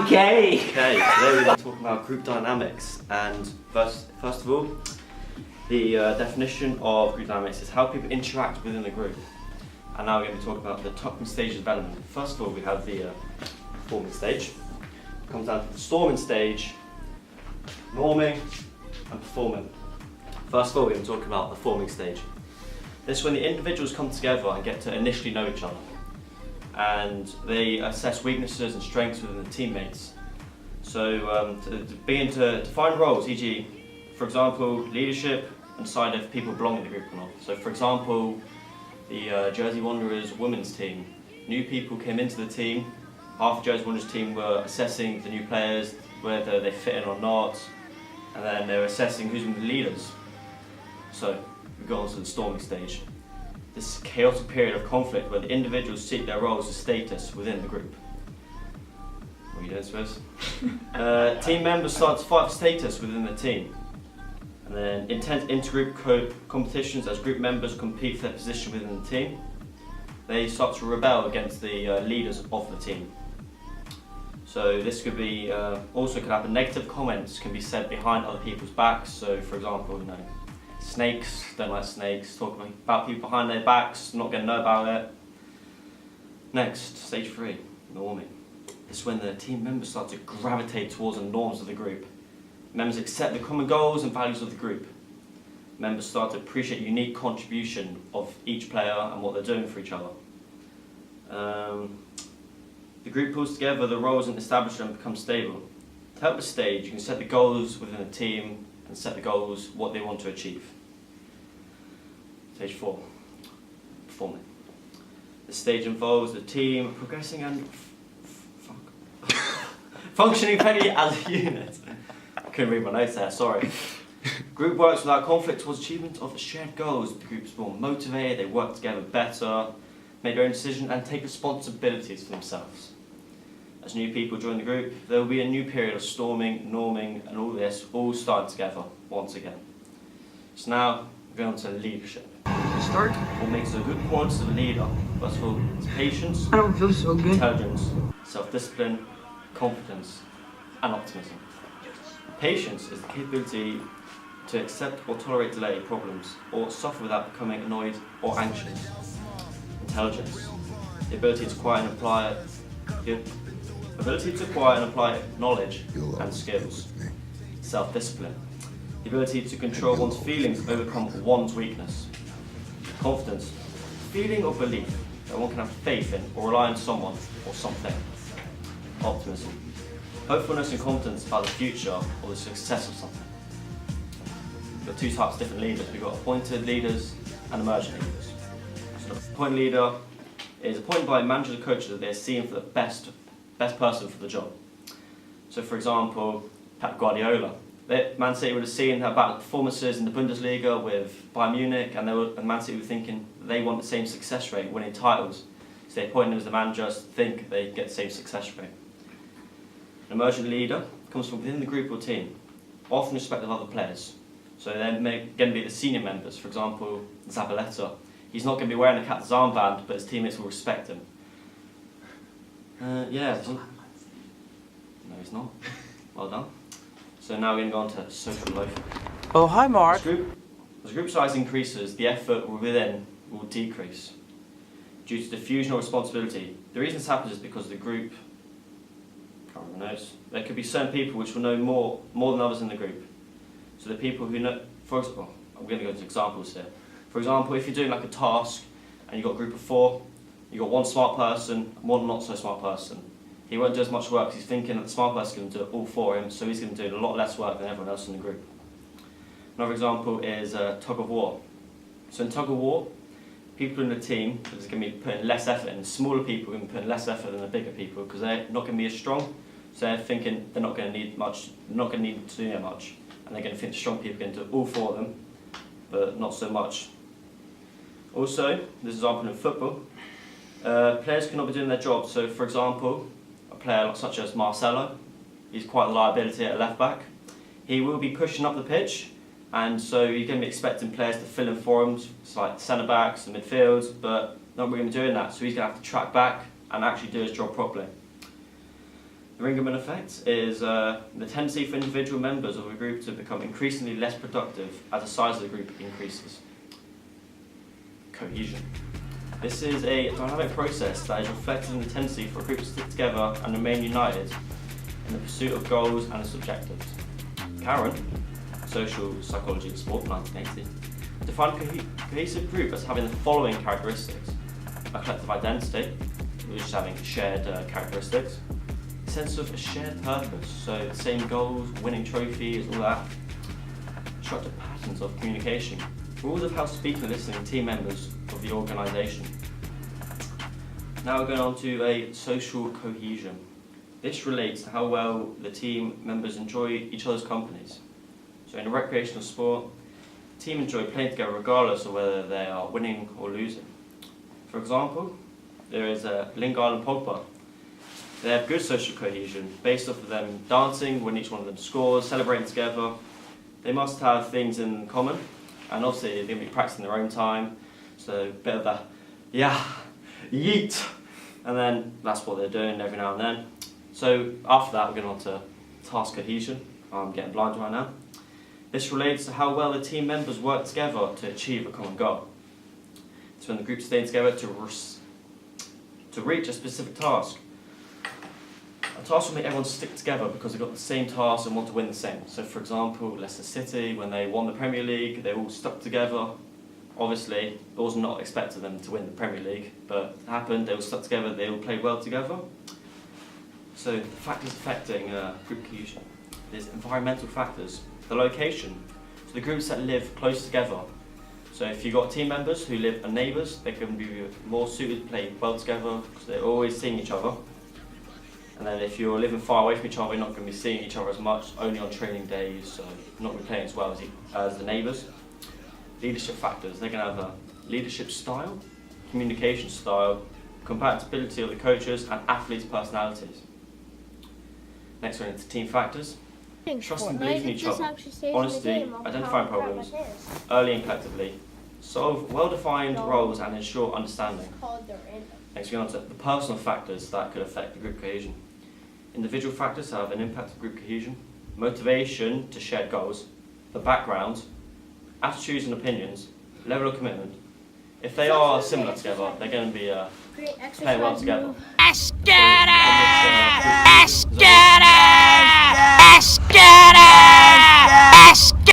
Okay, today we're going to talk about group dynamics, and first of all, the definition of group dynamics is how people interact within the group. And now we're going to talk about the top stages of development. First of all, we have the forming stage. It comes down to the storming stage, norming, and performing. First of all, we're going to talk about the forming stage. This is when the individuals come together and get to initially know each other, and they assess weaknesses and strengths within the teammates. So to begin to define roles, e.g., for example, leadership, and decide if people belong in the group or not. So for example, the Jersey Wanderers women's team, new people came into the team. Half the Jersey Wanderers team were assessing the new players, whether they fit in or not, and then they were assessing who's going to be the leaders. So we go on to the storming stage. This chaotic period of conflict where the individuals seek their roles and status within the group. What are you doing, Swizz? Team members start to fight for status within the team. And then intense intergroup competitions as group members compete for their position within the team. They start to rebel against the leaders of the team. So this could be, also could happen, negative comments can be said behind other people's backs. So for example, snakes, don't like snakes, talking about people behind their backs, not going to know about it. Next, stage 3, norming. This is when the team members start to gravitate towards the norms of the group. Members accept the common goals and values of the group. Members start to appreciate the unique contribution of each player and what they're doing for each other. The group pulls together the roles and establishes and becomes stable. To help the stage, you can set the goals within the team and set the goals, what they want to achieve. Stage 4, performing. This stage involves the team progressing and functioning fairly as a unit. I couldn't read my notes there, sorry. Group works without conflict towards achievement of shared goals. The group's more motivated, they work together better, make their own decisions and take responsibilities for themselves. As new people join the group, there will be a new period of storming, norming, and all this all starting together once again. So now, we're going on to leadership. Start. What makes a good qualities of a leader? First of all, it's patience, I don't feel so good. intelligence, self-discipline, confidence, and optimism. Patience is the capability to accept or tolerate delay, problems, or suffer without becoming annoyed or anxious. Intelligence, the ability to acquire and apply knowledge and skills. Self-discipline, the ability to control one's feelings and overcome one's weakness. Confidence, feeling or belief that one can have faith in or rely on someone or something. Optimism, hopefulness and confidence about the future or the success of something. We've got 2 types of different leaders. We've got appointed leaders and emergent leaders. So the appointed leader is appointed by managers and coaches that they're seeing for the best person for the job. So for example, Pep Guardiola. Man City would have seen about the performances in the Bundesliga with Bayern Munich, and Man City were thinking they want the same success rate, winning titles. So they appointed him as the manager to think they get the same success rate. An emergent leader comes from within the group or team, often respect of other players. So they're going to be the senior members. For example, Zabaleta. He's not going to be wearing a captain's armband, but his teammates will respect him. No, he's not. Well done. So now we're going to go on to social loafing. Oh, hi, Mark. As group size increases, the effort within will decrease due to diffusion or responsibility. The reason this happens is because the group, can't remember notes, there could be certain people which will know more than others in the group. So the people who know, for example, I'm going to go into examples here. For example, if you're doing like a task and you've got a group of 4, you've got one smart person and one not so smart person. He won't do as much work because he's thinking that the smart person is going to do it all for him, so he's going to do a lot less work than everyone else in the group. Another example is tug of war. So in tug of war, people in the team are going to be putting less effort in. Smaller people are going to be putting less effort than the bigger people because they're not going to be as strong, so they're thinking they're not going to need much, not going to need to do that much, and they're going to think the strong people are going to do it all for them, but not so much. Also, this is example in football, players cannot be doing their job. So for example, a player such as Marcelo, he's quite a liability at left back. He will be pushing up the pitch, and so you're going to be expecting players to fill in for him, like centre backs and midfields, but not really doing that. So he's going to have to track back and actually do his job properly. The Ringelmann effect is the tendency for individual members of a group to become increasingly less productive as the size of the group increases. Cohesion. This is a dynamic process that is reflected in the tendency for a group to stick together and remain united in the pursuit of goals and its objectives. Karen, Social Psychology of Sport, 1980, defined a cohesive group as having the following characteristics: a collective identity, which is having shared characteristics, a sense of a shared purpose, so the same goals, winning trophies, all that, structured patterns of communication, rules of how to speak and listen to team members of the organisation. Now we're going on to a social cohesion. This relates to how well the team members enjoy each other's companies. So in a recreational sport, the team enjoy playing together regardless of whether they are winning or losing. For example, there is Lingard and Pogba. They have good social cohesion based off of them dancing when each one of them scores, celebrating together. They must have things in common, and obviously they're going to be practicing their own time, so a bit of a yeet, and then that's what they're doing every now and then. So after that, we're going on to task cohesion. I'm getting blind right now. This relates to how well the team members work together to achieve a common goal. It's when the group staying together to reach a specific task. A task will make everyone stick together because they've got the same task and want to win the same. So for example, Leicester City, when they won the Premier League, they all stuck together. Obviously, it was not expected them to win the Premier League, but it happened, they all stuck together, they all played well together. So the factors affecting group cohesion. There's environmental factors, the location, so the groups that live close together. So if you've got team members who live as neighbours, they can be more suited to play well together because they're always seeing each other. And then if you're living far away from each other, you're not going to be seeing each other as much, only on training days, so you're not going to be playing as well as the neighbours. Leadership factors, they're going to have a leadership style, communication style, compatibility of the coaches and athletes' personalities. Next one into team factors. Trust and belief in each other, honesty, identifying problems, early and collectively, solve well-defined roles and ensure understanding. Next, we're on to the personal factors that could affect the group cohesion. Individual factors have an impact on group cohesion, motivation to shared goals, the background, attitudes and opinions, level of commitment. If they are similar together, they're going to be playing well together. Let's get it! Let's get it! Let's get it!